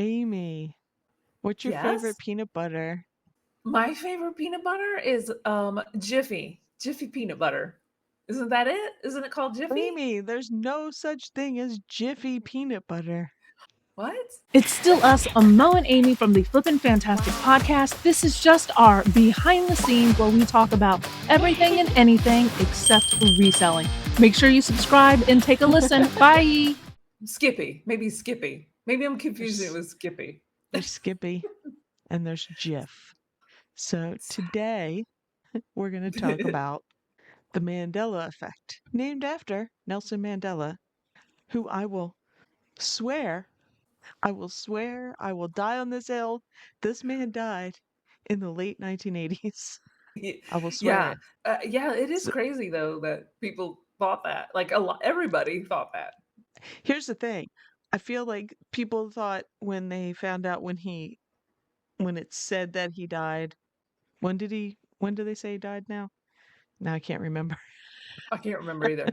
Amy, what's your favorite Yes. peanut butter? My favorite peanut butter is Jiffy peanut butter. Isn't that it? Isn't it called Jiffy? Amy, there's no such thing as Jiffy peanut butter. What? It's still us, Mo and Amy from the Flippin' Fantastic podcast. This is just our behind the scenes where we talk about everything and anything except reselling. Make sure you subscribe and take a listen. Bye. Skippy. Maybe Skippy. Maybe I'm confusing it There's, with Skippy. there's Skippy and there's Jif. So today we're going to talk about the Mandela Effect, named after Nelson Mandela, who swear, I will die on this hill. This man died in the late 1980s. I will swear Yeah. it. Yeah, it is So crazy though that people thought that. Like a lot everybody thought that. here's the thing. I feel like people thought when they found out when it said that he died, when did they say he died now? Now I can't remember. I can't remember either.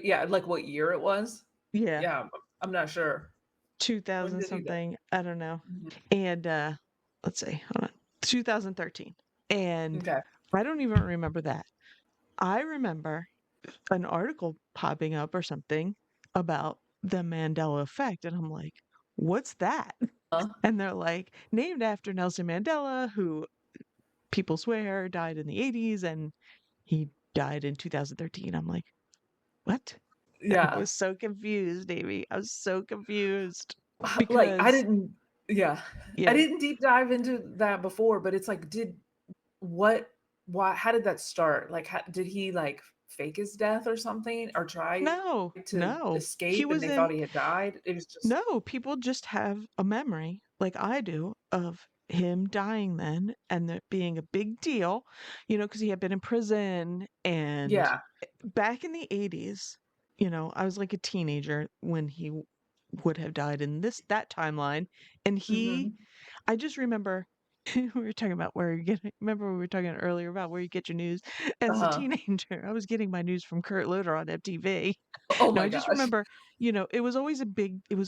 Yeah, like what year it was? Yeah, Yeah, I'm not sure. When 2000 did he die? something, I don't know. Mhm. And let's see, hold on. 2013. And Okay. I don't even remember that. I remember an article popping up or something about the Mandela effect and I'm like, "What's that?" And they're like, "Named after Nelson Mandela, who people swear died in the 80s and he died in 2013." I'm like, "What?" I Yeah. was so confused, Amy. I was so confused Like I because didn't yeah. I yeah, didn't deep dive into that before, but it's like what why how did that start? Like did he like fake his death or something or try no, to no. He escape and was they thought in he had died? It was just No, people just have a memory, like I do, of him dying then and it being a big deal, because he had been in prison and yeah. back in the 80s, I was like a teenager when he would have died in that timeline. And Mhm. I just remember we were talking about where you get, remember we were talking earlier about where you get your news. As a Uh-huh. teenager, I was getting my news from Kurt Loder on MTV. Oh No, my I just gosh. remember, it was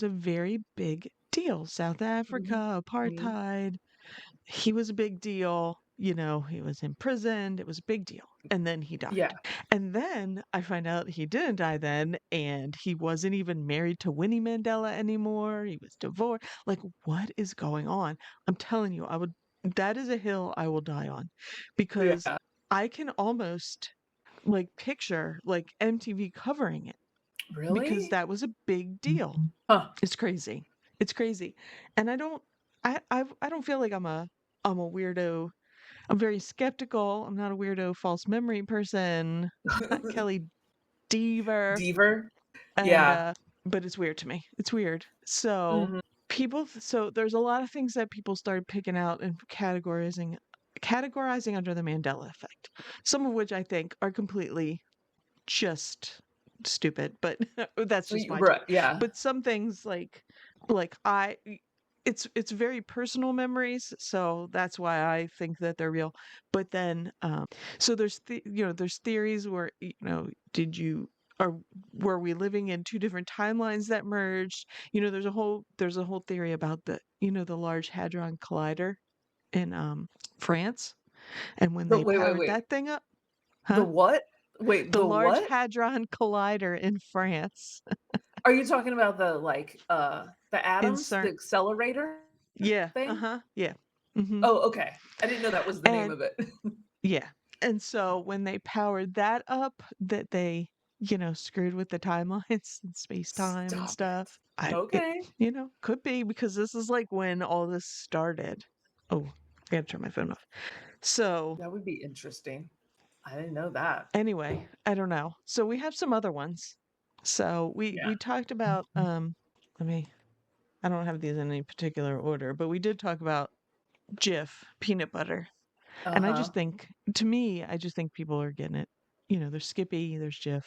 a very big deal. South Mhm. Africa, Mhm. apartheid. He was a big deal. He was imprisoned. It was a big deal. And then he died. Yeah. And then I find out he didn't die then, and he wasn't even married to Winnie Mandela anymore. He was divorced. Like, what is going on? I'm telling you, that is a hill I will die on because Yeah. I can almost like picture like MTV covering it because Really? that was a big deal. Huh. It's crazy. It's crazy. And I don't feel like I'm a weirdo. I'm very skeptical. I'm not a weirdo false memory person. Not Kelly Deaver. Deaver? And Yeah. but it's weird to me. It's weird. So Mhm. so there's a lot of things that people started picking out and categorizing under the Mandela effect. Some of which I think are completely just stupid, but that's just my Right, take. yeah. But some things like it's very personal memories, so that's why I think that they're real. But then so there's theories where did you or were we living in two different timelines that merged? There's a whole theory about the Large Hadron Collider in France and when The they wait, wait, powered wait. that thing up, The huh? what? Wait, The the Large what? Hadron Collider in France. Are you talking about the In atoms, the CERN. accelerator Yeah, thing? uh-huh, yeah. Mhm. Oh, okay. I didn't know that was the name And of it. yeah. And so when they powered that up, that they, screwed with the timelines and space-time and Stop it. stuff. Okay. Could be because this is like when all this started. Oh, I gotta turn my phone off. So That would be interesting. I didn't know that. anyway, I don't know. So we have some other ones. So Yeah. we talked about let me I don't have these in any particular order, but we did talk about Jif peanut butter. And Uh-huh. to me, I just think people are getting it. There's Skippy, there's Jif.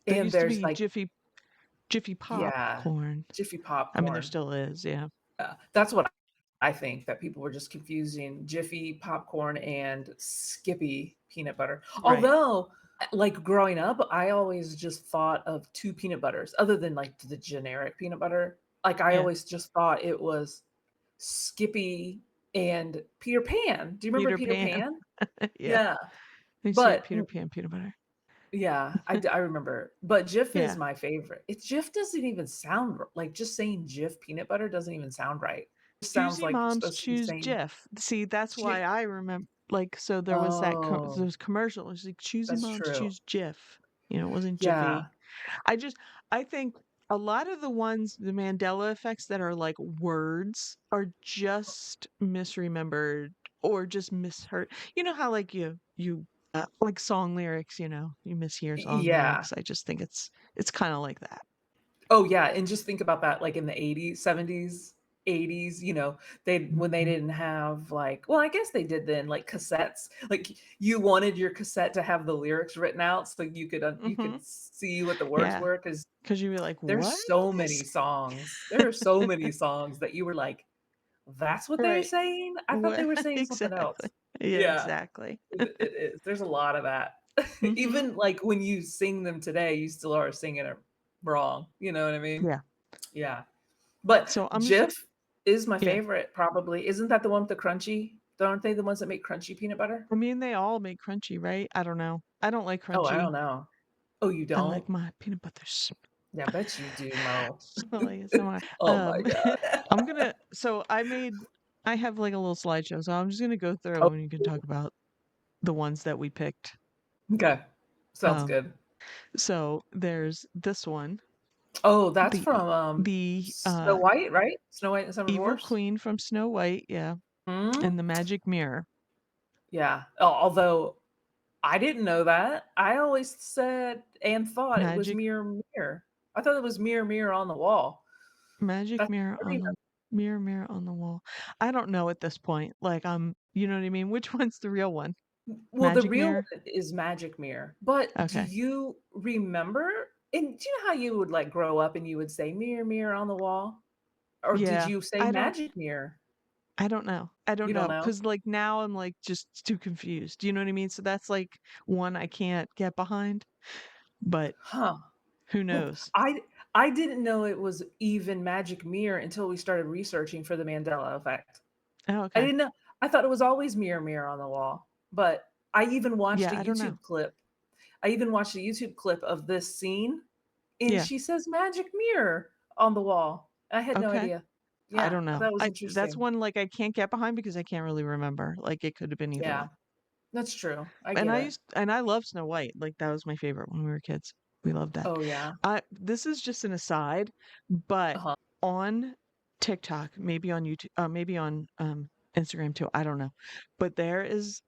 There And used to there's be like Jiffy yeah, popcorn. Jiffy I mean, there popcorn. still is, yeah. That's what I think, that people were just confusing Jiffy popcorn and Skippy peanut butter. Right. Although, like growing up, I always just thought of two peanut butters, other than like the generic peanut butter. Like I Yeah. always just thought it was Skippy and Peter Pan. Do you remember Peter Peter Pan. Pan? Yeah. Yeah. They say But Peter Pan peanut butter. yeah, I remember. But Jif is Yeah. my favorite. Jif doesn't even sound like just saying Jif peanut butter doesn't even sound right. It sounds Choosy like you're moms supposed to be choose saying Jif. See, that's why Jif. I remember. Like, so there was Oh, those commercials like choosy that's moms true. choose Jif. It wasn't Yeah. Jiffy. I just I think a lot of the ones, the Mandela effects that are like words are just misremembered or just misheard. You know how like you like song lyrics, you mishear song Yeah. lyrics. I just think it's kind of like that. Oh, yeah, and just think about that, like, in the '80s, '70s, '80s, they when they Mhm. didn't have, like well, I guess they did then, like, cassettes. Like, you wanted your cassette to have the lyrics written out so you could Mhm. see what the words Yeah, were because cuz you'd be like, "What there's so is?" many songs. There are so many songs that you were like, "That's what they're Right. saying? I thought they What were saying something exactly. else." Yeah, Yeah, exactly. it is. There's a lot of that. Mhm. Even, like, when you sing them today, you still are singing it wrong, you know what I mean? Yeah. Yeah. But So I'm just Jif is my yeah. favorite probably. Isn't that the one with the crunchy? Aren't they the ones that make crunchy peanut butter? I mean, they all make crunchy, right? I don't know. I don't like Oh, I crunchy. don't know. Oh, you I don't? like my peanut butter Yeah, I bet you do, Mo. smelly as I Oh my god. I'm gonna so I have like a little slideshow, so I'm just gonna go Oh, through and you can talk about the ones that we picked. okay. Sounds Um, good. so there's this one, Oh, that's the from, the Snow White, right? Snow White and the Seven evil Dwarfs? queen from Snow White, yeah, Hmm? and the magic mirror. Yeah. Although I didn't know that. I always said and thought it was Magic Mirror Mirror. I thought it was Mirror Mirror on the Wall. magic That's mirror I on the mirror on the wall. I don't know at this point. Like you know what I mean? Which one's the real one? Well, the Magic real mirror? one is Magic Mirror, but do Okay. you remember and do you know how you would, like, grow up and you would say, "Mirror, mirror on the wall?" Or did Yeah. you say I don't Magic Mirror? I don't know. I don't You don't know know? because like, now I'm, like, just too confused. Do you know what I mean? So that's, like, one I can't get behind, but Huh. who Well, knows? I didn't know it was even Magic Mirror until we started researching for the Mandela Effect. Oh, I okay. didn't know I thought it was always Mirror, mirror on the wall, but I even watched a Yeah, I don't know. YouTube clip. I even watched a YouTube clip of this scene, and Yeah, she says, "Magic mirror" on the wall. I had no okay. idea. I Yeah, don't I know. thought it was That's interesting. one, like, I can't get behind because I can't really remember. Like, it could have been either Yeah, one. that's true. I And get it. I love Snow White. Like, that was my favorite when we were kids. We loved that. Oh, yeah. This is just an aside, but Uh-huh. on TikTok, maybe on YouTube, maybe on Instagram too. I don't know, but there is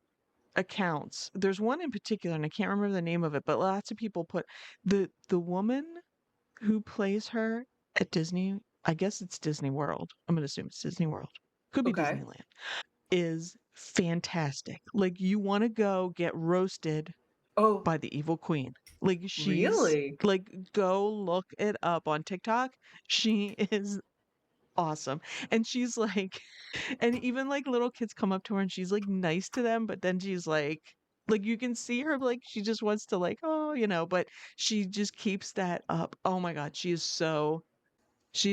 accounts. There's one in particular, and I can't remember the name of it, but lots of people put the woman who plays her at Disney. I guess it's Disney World. I'm gonna assume it's Disney World. Could be Okay. Disneyland. Is fantastic. Like you want to go get roasted Oh, by the evil queen. Like she's really? like go look it up on TikTok. She is awesome. And she's like and even like little kids come up to her and she's like nice to them, but then she's like you can see her like she just wants to like oh, but she just keeps that up. Oh my god, she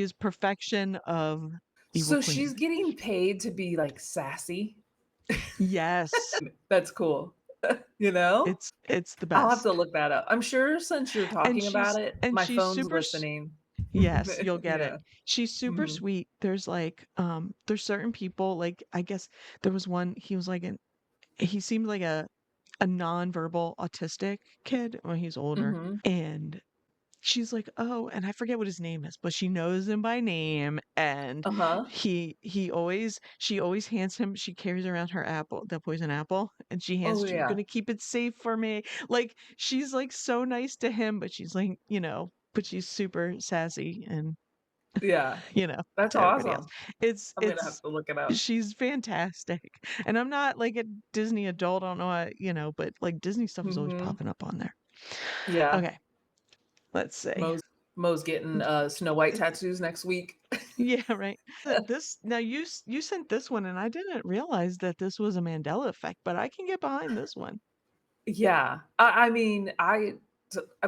is perfection of evil So queen. she's getting paid to be, like, sassy? Yes. That's cool. You know? It's the I'll have to best. look that up. I'm sure since you're And talking about it, my she's phone's super listening. yes, you'll get it. Yeah. She's super Mhm. sweet. There's like there's certain people like I guess there was one he was like he seemed like a nonverbal autistic kid when he's older Mhm. and she's like, "Oh," and I forget what his name is, but she knows him by name and Uh-huh. he always she always hands him she carries around her apple, the poison apple, and she Oh, hands "You're yeah. gonna keep it safe for me." Like she's like so nice to him, but she's like, but she's super sassy and Yeah. That's to everybody else. awesome. I'm gonna have It's to look it up. she's fantastic. And I'm not like a Disney adult, I don't know why, but like Disney stuff is always Mhm. popping up on there. Yeah. Okay, let's see. Mo's Mo's getting, Snow White tattoos next week. Yeah, right. This now you sent this one and I didn't realize that this was a Mandela effect, but I can get behind this one. Yeah. I mean, I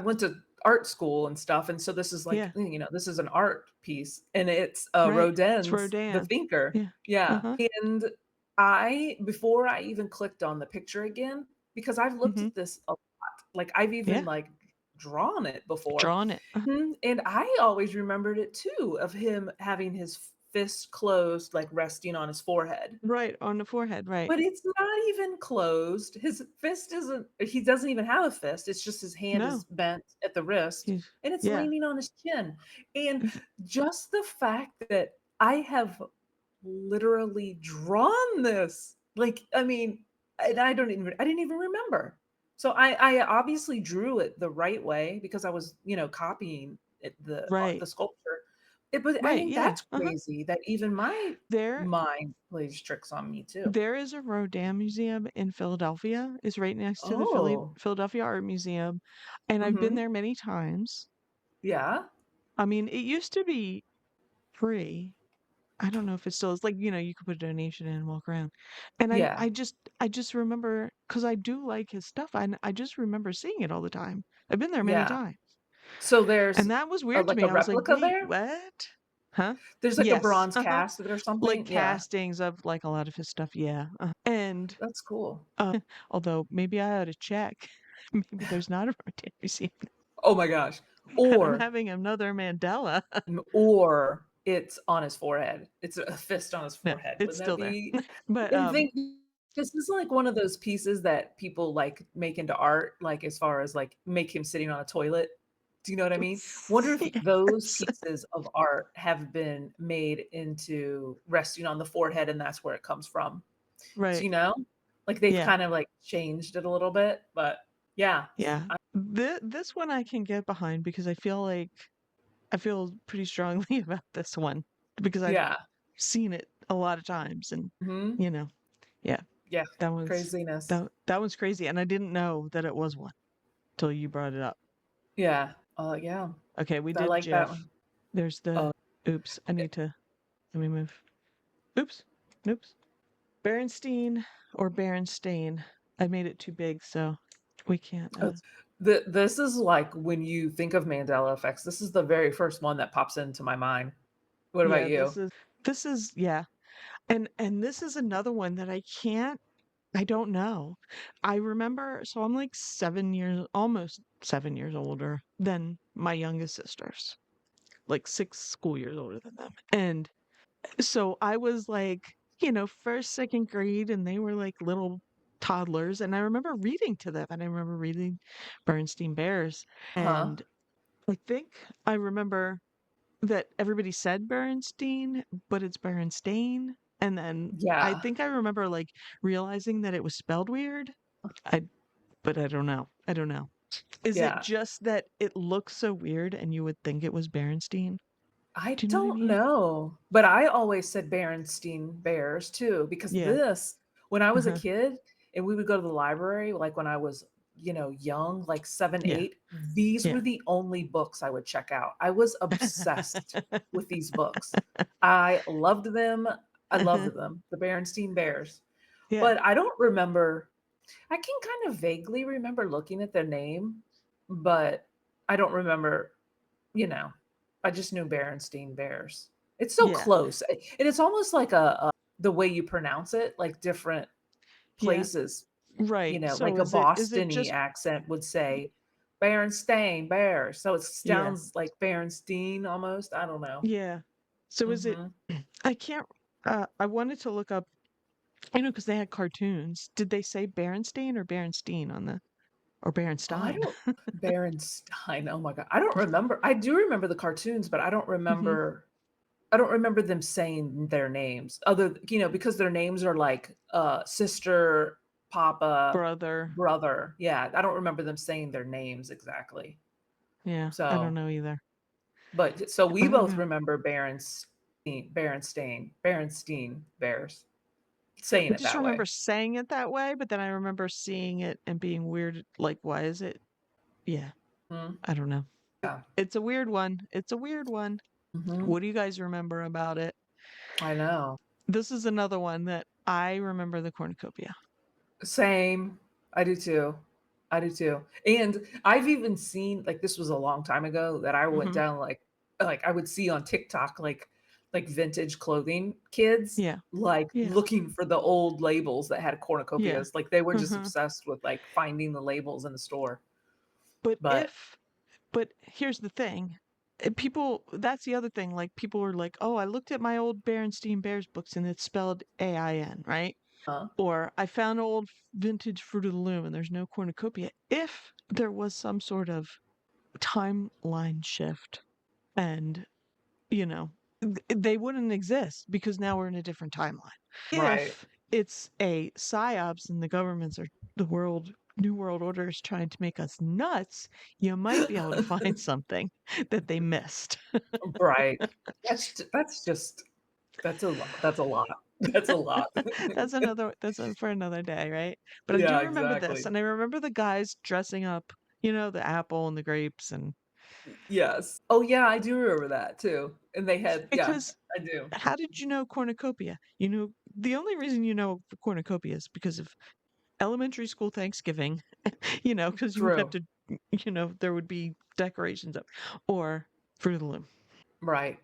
went to art school and stuff, and so this is like, Yeah. this is an art piece, and it's Right. It's Rodin's The Rodin. Thinker. Yeah. Yeah, Uh-huh. and before I even clicked on the picture again, because I've looked Mhm. at this a lot, like, I've even, Yeah. like, drawn it before, Drawn it. and I always remembered it too, of him having his fist closed, like, resting on his forehead. Right, on the forehead, right. But it's not even closed. His fist isn't he doesn't even have a fist. It's just his hand is No. bent at the wrist, He's and it's yeah. leaning on his chin. And V just the fact that I have literally drawn this, like, I mean, and I didn't even remember. So I obviously drew it the right way because I was, copying it, right. the sculpture. But I Right, mean, yeah. that's Uh-huh. crazy that even my There mind plays tricks on me too. there is a Rodin museum in Philadelphia. It's right next to the Oh, Philadelphia Art Museum, and I've been mhm. there many times. Yeah, I mean, it used to be free. I don't know if it still is. Like, you could put a donation in and walk around. And yeah, I just remember because I do like his stuff. I just remember seeing it all the time. I've been there many yeah. times. So there's And that was weird to like me. a I was like, replica "Wait, there? what?" Huh? There's like a Yes. bronze Uh-huh. cast or Like something? Yeah, castings of like a lot of his stuff, yeah. And that's cool. although maybe I ought to check. Maybe there's not a Rodin museum. Oh my gosh. And I'm Or having another Mandela. or it's on his forehead. It's a fist on his No, forehead. it's Wouldn't that still there. be But I think this is like one of those pieces that people like make into art, like as far as like make him sitting on a toilet. Do you know what I mean? Wonder if those yes. pieces of art have been made into resting on the forehead and that's where it comes from. Do Right. you know? Like they've Yeah. kind of like changed it a little bit, but yeah. Yeah. This one I can get behind because I feel pretty strongly about this one because I've Yeah. seen it a lot of times and Mhm. you know, yeah, Yeah. that one's Craziness. that one's crazy and I didn't know that it was one till you brought it up. Yeah. Yeah. Okay, we I did like that GIF. one. There's the Oh, oops, I need to let me move. Oops. Oops. Berenstein or Berenstain. I made it too big, so we can't this is like when you think of Mandela effects, this is the very first one that pops into my mind. What about yeah, you? this is yeah. And this is another one that I don't know. I remember so I'm like 7 years almost 7 years older than my youngest sisters. Like 6 school years older than them. And so I was like, first, second grade, and they were like little toddlers. And I remember reading to them, and I remember reading Bernstein Bears. Uh-huh. And I think I remember that everybody said Bernstein, but it's Berenstain. And then I Yeah. think I remember like realizing that it was spelled weird. I, but I don't know. I don't know. Is it Yeah. just that it looks so weird and you would think it was Berenstain? I Do you know what I don't mean? know, but I always said Berenstain Bears too, because Yeah. this, when I was a Uh-huh. kid and we would go to the library, like when I was, young, like seven, Yeah. 8, these Yeah. were the only books I would check out. I was obsessed with these books. I loved them. I loved Uh-huh. them, the Berenstain Bears. Yeah. But I don't remember, I can kind of vaguely remember looking at their name, but I don't remember you know, I just knew Berenstain Bears. It's so Yeah. close, and it's almost like a the way you pronounce it, like different Yeah. places, Right. like So a is it Boston-y just accent would say Berenstain Bears, so it yeah. sounds like Berenstein almost, I don't know. Yeah. So is it Mhm. I can't I wanted to look up because they had cartoons. Did they say Berenstain or Berenstein on the or Oh, I Berenstein? don't Berenstein, oh my god, I don't remember I do remember the cartoons, but hmm I don't remember them saying their names other because their names are like, sister, papa, Brother. brother. Yeah, I don't remember them saying their names exactly. Yeah. I don't So, know either. but so I we don't both know. remember Berenstain Bears, saying I it just that way. remember saying it that way, but then I remember seeing it and being weird. Like, why is it? Yeah. Mhm. I don't know. Yeah. It's a weird one. It's a weird one. Mhm. What do you guys remember about it? I know. This is another one that I remember the cornucopia. Same. I do too. I do too. And I've even seen, like, this was a long time ago that I went Hmm. down like I would see on TikTok like vintage clothing kids Yeah. like Yeah. looking for the old labels that had Yeah. cornucopias. Like they were just Hmm. obsessed with like finding the labels in the store. But But but here's the thing. People, that's the other thing. Like, people were like, oh, I looked at my old Berenstain Bears books and it's spelled AIN, right? huh? Or I found old vintage Fruit of the Loom and there's no cornucopia. If there was some sort of timeline shift and, you know, they wouldn't exist because now we're in a different timeline. Right. If it's a psyops and the governments are the new world order is trying to make us nuts, you might be able to find something that they missed. Right. That's just that's a lot. That's a lot. That's a lot. For another day, right? But I do Yeah, remember this, exactly. and I remember the guys dressing up, the apple and the grapes, and Yes. Oh yeah, I do remember that too. And they had, yeah, because I do. how did you know cornucopia? The only reason you know cornucopia is because of elementary school Thanksgiving, because you would have True. to, there would be decorations up, or Fruit of the Loom. Right.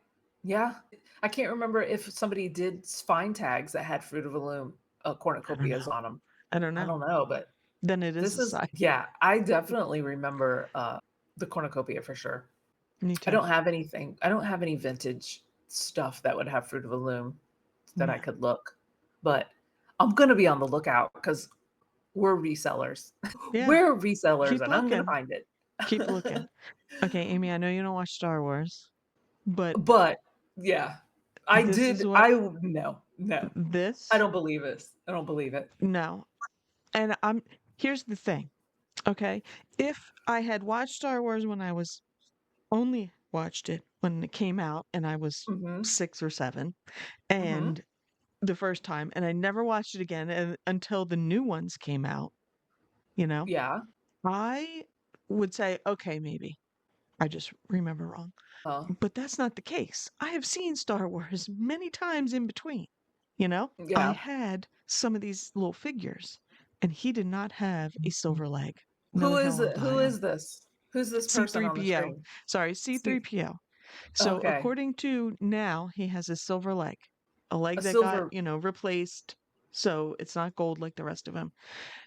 Yeah. I can't remember if somebody did find tags that had Fruit of the Loom I don't cornucopias know. on them. I don't I know. don't know, but Then it is this a is, sign. yeah, I definitely remember the cornucopia for sure. Me I too. don't have anything. I don't have any vintage stuff that would have Fruit of the Loom that I No. could look. But I'm going to be on the lookout because we're resellers. Yeah. We're resellers Keep and I'm going to looking. find it. Keep looking. Okay, Amy, I know you don't watch Star Wars, but But yeah, I this is did. what No, no, I this don't believe it. I don't believe it. no. And here's the thing, okay? If I had watched Star Wars when I was only watched it when it came out and I was Mhm, 6 or 7 mhm. and the first time and I never watched it again until the new ones came out, you know, Yeah. I would say, okay, maybe I just remember wrong. Uh, But that's not the case. I have seen Star Wars many times in between. You know, I yeah. had some of these little figures, and he did not have a silver leg. No hell I'll die Who on. is this? Who's this person on the C3PO. screen? Sorry, See, C3PO. So okay, according to now, he has a silver leg, a a leg that got, silver. replaced. So it's not gold like the rest of him.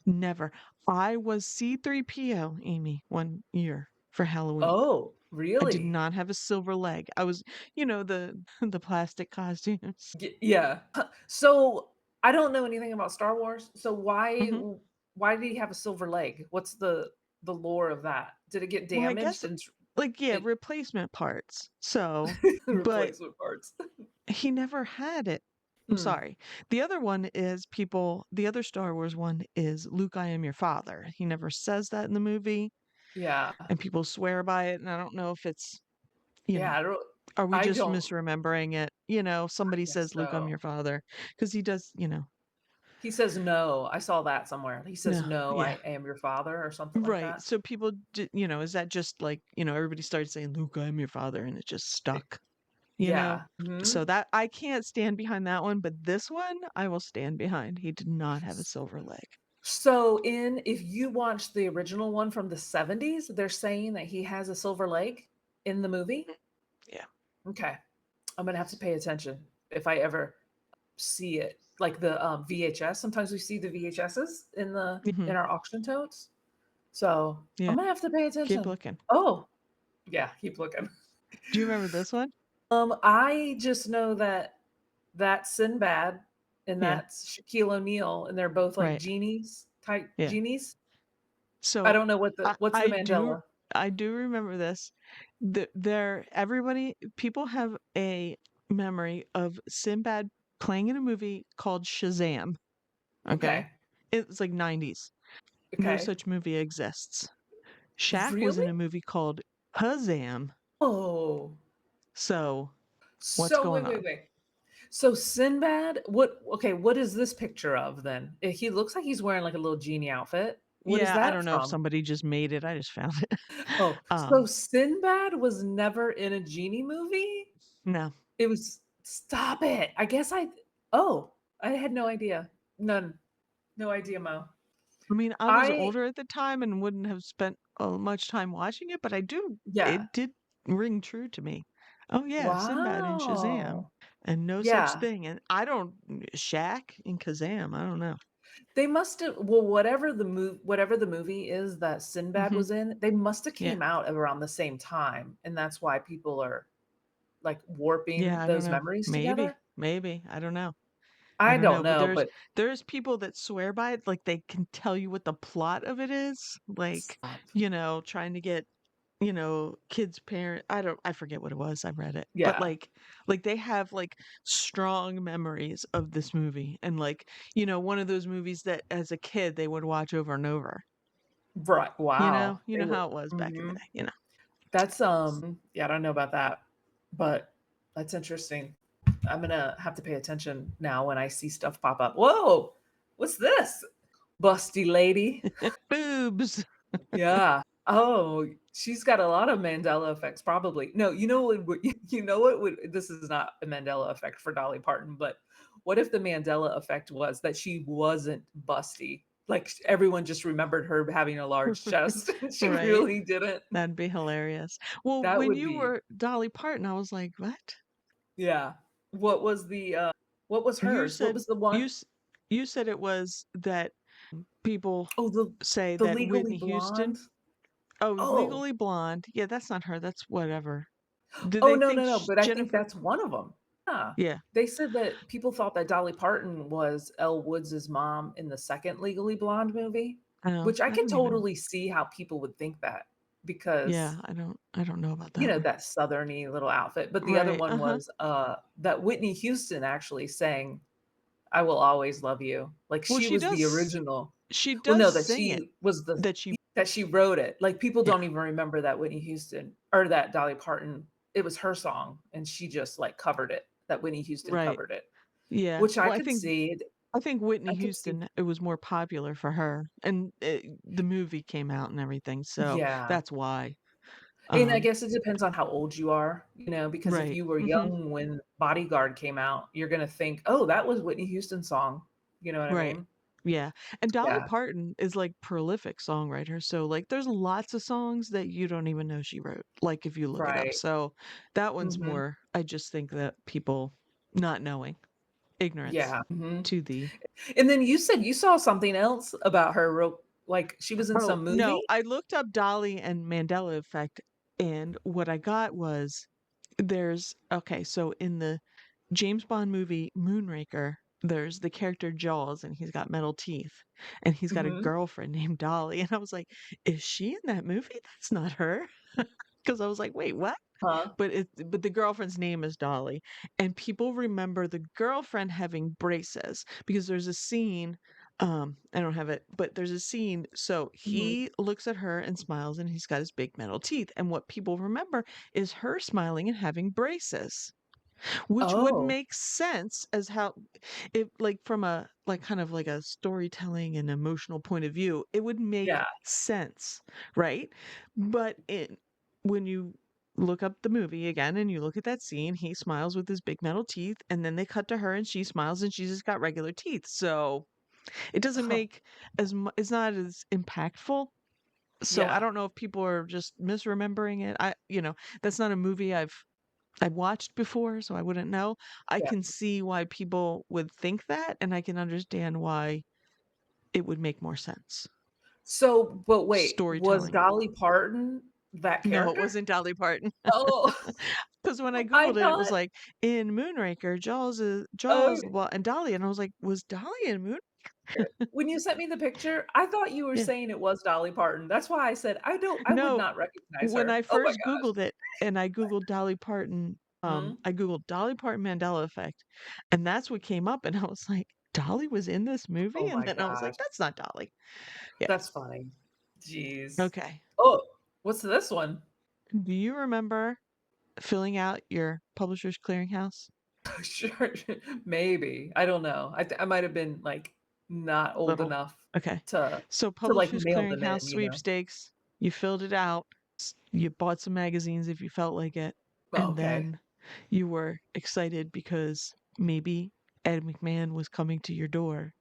Never. I was C3PO, Amy, one year for Halloween. Oh, I did really? not have a silver leg. I was, the the plastic costumes. Yeah. So I don't know anything about Star Wars. So Hmm. why did he have a silver leg? What's the lore of that? Did it get Well, I damaged guess and like yeah, it replacement parts. So, but replacement parts? he never had it. I'm Hmm. sorry. The other Star Wars one is Luke, I am your father. He never says that in the movie, Yeah. and people swear by it. And I don't know if it's, you know, Yeah. are we I just don't. misremembering it? I Somebody guess says, Luke, I'm so. your father. Because he does, He says no. I saw that somewhere. He says no, no. yeah. I am your father or something like Right. that. So people, is that just like, everybody started saying, Luke, I'm your father, and it just Eh, stuck, you know? Yeah. Hmm. So that I can't stand behind that one, but this one I will stand behind. He did not have a silver leg. So in if you watch the original one from the 70s, they're saying that he has a silver leg in the movie. Mm. Yeah. Okay. I'm gonna have to pay attention if I ever see it. Like the VHS. Sometimes we see the VHSs Hmm. in our auction totes. So I'm Yeah. gonna have to pay Keep attention. looking. Oh, yeah, keep looking. Do you remember this one? I just know that that's Sinbad and Yeah. that's Shaquille O'Neal, and they're both like Right. genies type Yeah. genies. I So don't know what's the I do Mandela. remember this. People have a memory of Sinbad playing in a movie called Shazam. Okay. Okay. It's like 90s. No Okay. such movie exists. Shaq was Really? in a movie called Kazam. Oh. So, what's So going wait, on? wait, wait. So Sinbad, what okay, what is this picture of then? He looks like he's wearing like a little genie outfit. What is Yeah, I that don't know if from? somebody just made it. I just found it. Oh, so um, Sinbad was never in a genie movie? no. It was stop it. I guess I oh, I had no idea. None. No idea, Mo. I mean, I was I older at the time and wouldn't have spent much time watching it, but yeah. it did ring true to me. Oh yeah, Sinbad in Shazam Wow. and No Such Yeah. Thing. And I don't, Shaq in Kazam. I don't know. They must have well, whatever the movie is that Sinbad Hmm. was in, they must have Yeah. came out around the same time, and that's why people are, like, warping Yeah. I don't those know. memories Maybe. together? Maybe. I don't know. I I don't don't know. But know, but there's people that swear by it. Like they can tell you what the plot of it is. Like, stop. trying to get kids parent I forget what it was. I read it. But Yeah. like they have like strong memories of this movie and like, one of those movies that as a kid they would watch over and over. Right, wow. You They know were how it was back in the mhm. day. That's, yeah, I don't know about that, but that's interesting. I'm gonna have to pay attention now when I see stuff pop up. Whoa! What's this? Busty lady. Boobs. Yeah. Oh, she's got a lot of Mandela effects, probably. No, you know what would you know what would this is not a Mandela effect for Dolly Parton, but what if the Mandela effect was that she wasn't busty? Like everyone just remembered her having a large chest. She Right? really didn't. That'd be hilarious. Well, That when would you be were Dolly Parton, I was like, "What?" yeah. What was the what was You hers? What said was the one? you said it was that people Oh, say the that Legally Whitney Blonde? Houston. Oh, Oh. Legally Blonde. Yeah, that's not her. That's whatever. Do Oh, they no, think no, no, but I think Jennifer? that's one of them. Yeah. Yeah. They said that people thought that Dolly Parton was Elle Woods' mom in the second Legally Blonde movie, Oh, which I I could don't even. totally see how people would think that because, Yeah, I don't know about that one. that southerny little outfit, but the other Right. one Uh-huh. was, that Whitney Houston actually sang "I Will Always Love You." Like, Well, she was the original. she Well, does no, that sing it she was the that she that she wrote it. Like, people yeah. don't even remember that Whitney Houston or that Dolly Parton it was her song, and she just, like, covered it, that Whitney Houston Right. covered it, Yeah. which I Well, could see. I think Whitney I could see Houston it was more popular for her and the movie came out and everything. So yeah, that's why. and I Um guess it depends on how old you are, because if right. you were Mhm. young when Bodyguard came out, you're gonna think, "Oh, that was Whitney Houston's song." You know what I Right. mean? Yeah. And Dolly Yeah. Parton is like prolific songwriter. So like there's lots of songs that you don't even know she wrote, like if you look it up. Right. So that one's Mhm. more I just think that people not knowing, ignorance Yeah. Mhm. to the And then you said you saw something else about her real like, she was in Oh, some no, movie? I looked up Dolly and Mandela Effect and what I got was okay, so in the James Bond movie Moonraker, there's the character Jaws and he's got metal teeth and he's got a Mhm. girlfriend named Dolly and I was like, "Is she in that movie? That's not her." Because I was like, "Wait, what?" Huh? But the girlfriend's name is Dolly and people remember the girlfriend having braces because there's a scene I don't have it, but there's a scene so Mhm. he looks at her and smiles and he's got his big metal teeth and what people remember is her smiling and having braces. Which would Oh, make sense as how if like from a like kind of like a storytelling and emotional point of view, it would make yeah. sense, right? But when you look up the movie again and you look at that scene, he smiles with his big metal teeth, and then they cut to her and she smiles and she's just got regular teeth. So it doesn't Huh. make it's not as impactful. So I Yeah. don't know if people are just misremembering it. That's not a movie I've watched before, so I wouldn't know. I Yeah. can see why people would think that, and I can understand why it would make more sense. So, but wait, was Storytelling. Dolly Parton that No, it character? wasn't Dolly Parton. Oh, Because when I I Googled it, it was thought like in Moonraker, oh, well, and Dolly, and I was like, was Dolly in Moon? when you sent me the picture, I thought you were Yeah. saying it was Dolly Parton. That's why I said, I would No, not recognize when her. I Oh my first gosh. Googled it and I Googled Dolly Parton, Mhm. I Googled Dolly Parton Mandela Effect, and that's what came up, and I was like, Dolly was in this movie? Oh And my then I was like, gosh. that's not Dolly. Yeah. That's funny. Jeez. Okay. Oh, what's this one? Do you remember filling out your Publishers Clearinghouse? Sure, maybe. I don't know. I might have been, like, not old Little. enough Okay. to So like, Publishers mail them Clearinghouse in. sweepstakes, you filled it out, you bought some magazines if you felt like it, Oh, and okay. then you were excited because maybe Ed McMahon was coming to your door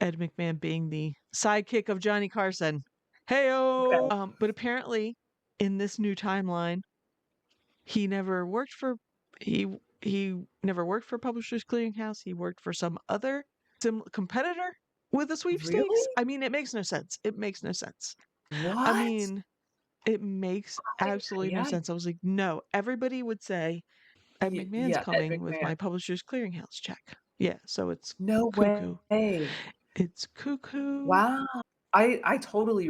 Ed McMahon being the sidekick of Johnny Carson. Hey-o! Okay. But apparently, in this new timeline, he never worked for he he never worked for Publishers Clearinghouse. He worked for some other competitor with the Really? sweepstakes. I mean, it makes no sense. It makes no sense. I What? mean, it makes absolutely no Yeah, sense. I was like, no, everybody would say Ed McMahon's yeah, Ed coming with McMahon. my Publishers Clearinghouse check. Yeah, so it's No cuckoo. way. It's cuckoo. Wow. I totally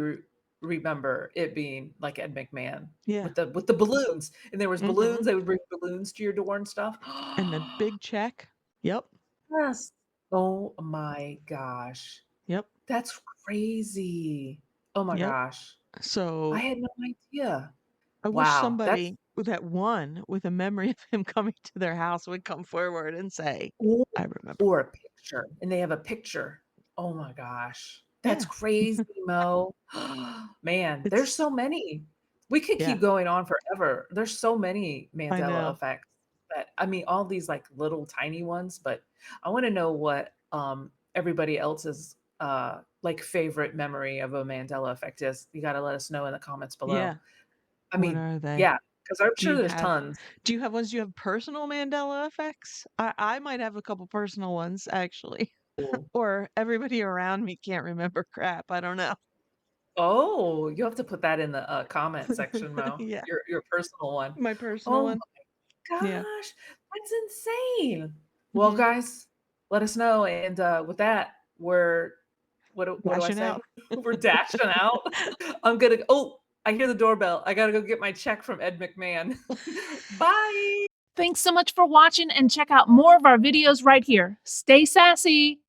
remember it being like Ed McMahon Yeah. with the balloons. And there was Hmm. balloons. They would bring balloons to your door and stuff. And a big check. Yep. Yes. Oh my gosh. Yep. That's crazy. Oh my Yep. gosh. I So had no idea. I wish Wow. That's somebody that won with a memory of him coming to their house would come forward and say, or, I remember. or a picture. And they have a picture. Oh my gosh. That's Yeah. crazy, Mo. Man, there's It's, so many. We could yeah, keep going on forever. There's so many I Mandela know. effects that I mean, all these like little tiny ones, but I want to know what everybody else's like favorite memory of a Mandela effect is. You got to let us know in the comments below. Yeah. I What mean, are they? yeah, because I'm Do sure you there's have tons. do you have ones you have personal Mandela effects? I might have a couple personal ones actually. Or everybody around me can't remember crap. I don't know. Oh, you have to put that in the comment section, Mo. Yeah. Your personal one. My personal Oh one. my Yeah. gosh, that's insane. Well, Hmm. guys, let us know. And with that, we're what do I Dashing say? out. We're dashing out. I'm gonna. Oh, I hear the doorbell. I gotta go get my check from Ed McMahon. Bye. Thanks so much for watching and check out more of our videos right here. Stay sassy.